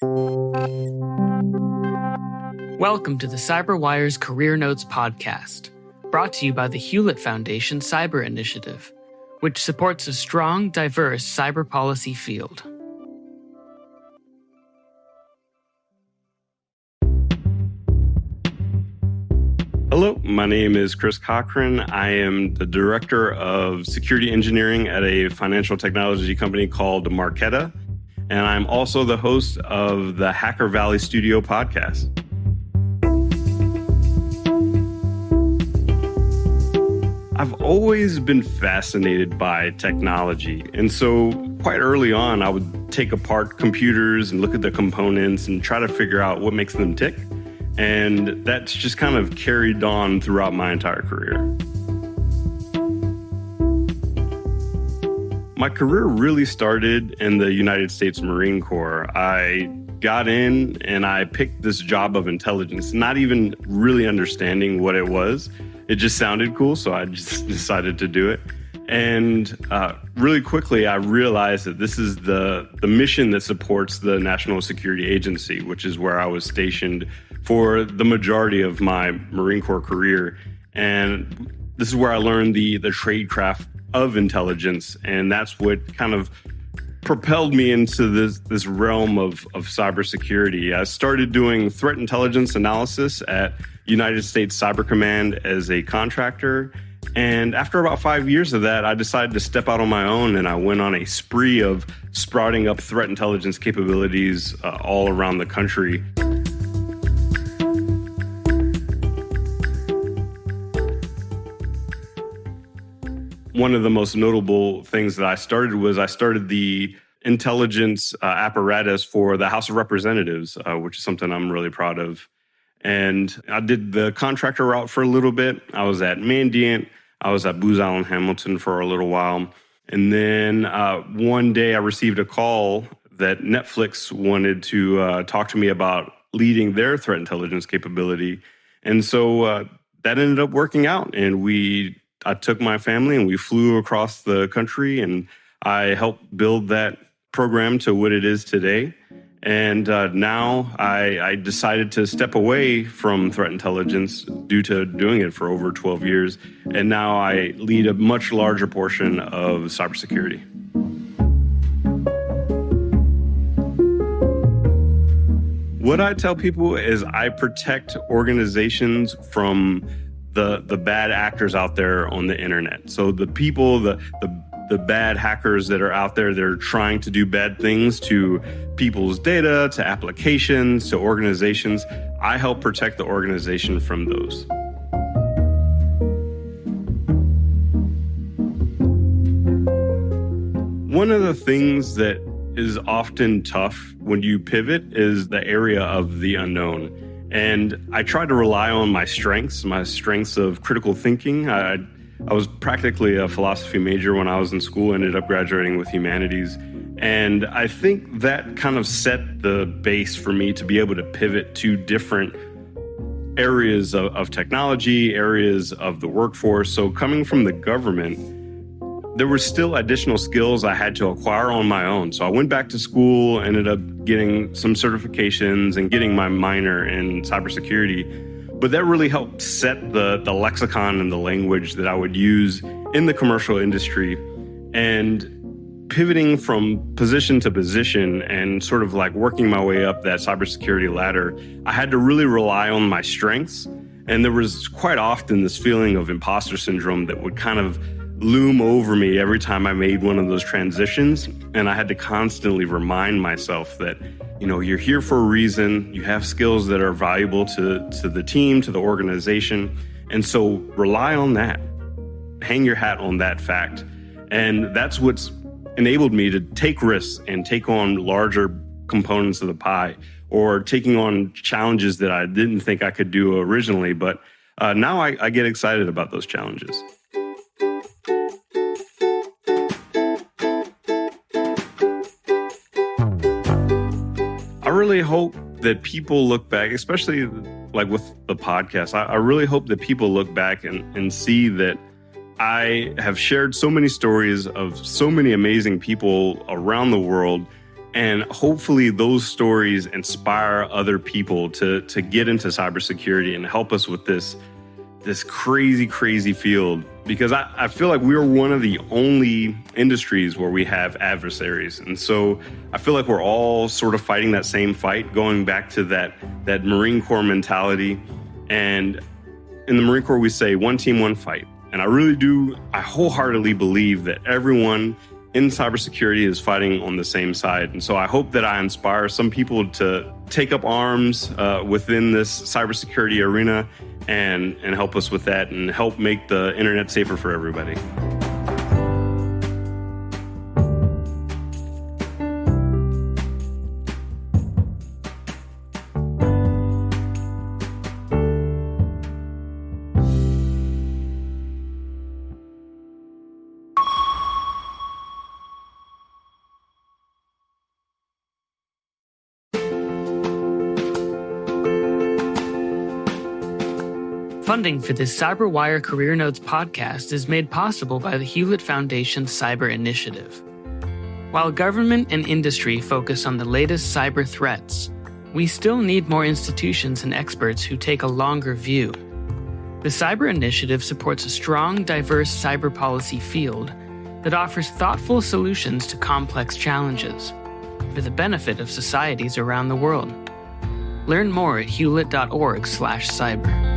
Welcome to the CyberWire's Career Notes podcast, brought to you by the Hewlett Foundation Cyber Initiative, which supports a strong, diverse cyber policy field. Hello, my name is Chris Cochran. I am the Director of Security Engineering at a financial technology company called Marqeta, and I'm also the host of the Hacker Valley Studio podcast. I've always been fascinated by technology, and so quite early on, I would take apart computers and look at the components and try to figure out what makes them tick. And that's just kind of carried on throughout my entire career. My career really started in the United States Marine Corps. I got in and I picked this job of intelligence, not even really understanding what it was. It just sounded cool, so I just decided to do it. And really quickly, I realized that this is the mission that supports the National Security Agency, which is where I was stationed for the majority of my Marine Corps career. And this is where I learned the tradecraft of intelligence. And that's what kind of propelled me into this realm of cybersecurity. I started doing threat intelligence analysis at United States Cyber Command as a contractor. And after about 5 years of that, I decided to step out on my own, and I went on a spree of sprouting up threat intelligence capabilities all around the country. One of the most notable things that I started was I started the intelligence apparatus for the House of Representatives, which is something I'm really proud of. And I did the contractor route for a little bit. I was at Mandiant. I was at Booz Allen Hamilton for a little while. And then one day I received a call that Netflix wanted to talk to me about leading their threat intelligence capability. And so that ended up working out. And I took my family and we flew across the country, and I helped build that program to what it is today. And now I decided to step away from threat intelligence due to doing it for over 12 years. And now I lead a much larger portion of cybersecurity. What I tell people is I protect organizations from the bad actors out there on the internet. So the people, the bad hackers that are out there, they're trying to do bad things to people's data, to applications, to organizations. I help protect the organization from those. One of the things that is often tough when you pivot is the area of the unknown. And I try to rely on my strengths of critical thinking. I was practically a philosophy major when I was in school, ended up graduating with humanities. And I think that kind of set the base for me to be able to pivot to different areas of technology, areas of the workforce. So coming from the government, there were still additional skills I had to acquire on my own. So I went back to school, ended up getting some certifications and getting my minor in cybersecurity. But that really helped set the lexicon and the language that I would use in the commercial industry. And pivoting from position to position and sort of like working my way up that cybersecurity ladder, I had to really rely on my strengths. And there was quite often this feeling of imposter syndrome that would kind of loom over me every time I made one of those transitions. And I had to constantly remind myself that, you're here for a reason. You have skills that are valuable to the team, to the organization. And so rely on that. Hang your hat on that fact. And that's what's enabled me to take risks and take on larger components of the pie, or taking on challenges that I didn't think I could do originally. But now I get excited about those challenges. I really hope that people look back, especially like with the podcast, I really hope that people look back and see that I have shared so many stories of so many amazing people around the world And hopefully those stories inspire other people to get into cybersecurity and help us with this crazy field. Because I feel like we're one of the only industries where we have adversaries. And so I feel like we're all sort of fighting that same fight, going back to that Marine Corps mentality. And in the Marine Corps, we say one team, one fight. And I wholeheartedly believe that everyone in cybersecurity is fighting on the same side. And so I hope that I inspire some people to take up arms within this cybersecurity arena and help us with that and help make the internet safer for everybody. Funding for this CyberWire Career Notes podcast is made possible by the Hewlett Foundation Cyber Initiative. While government and industry focus on the latest cyber threats, we still need more institutions and experts who take a longer view. The Cyber Initiative supports a strong, diverse cyber policy field that offers thoughtful solutions to complex challenges for the benefit of societies around the world. Learn more at hewlett.org/cyber.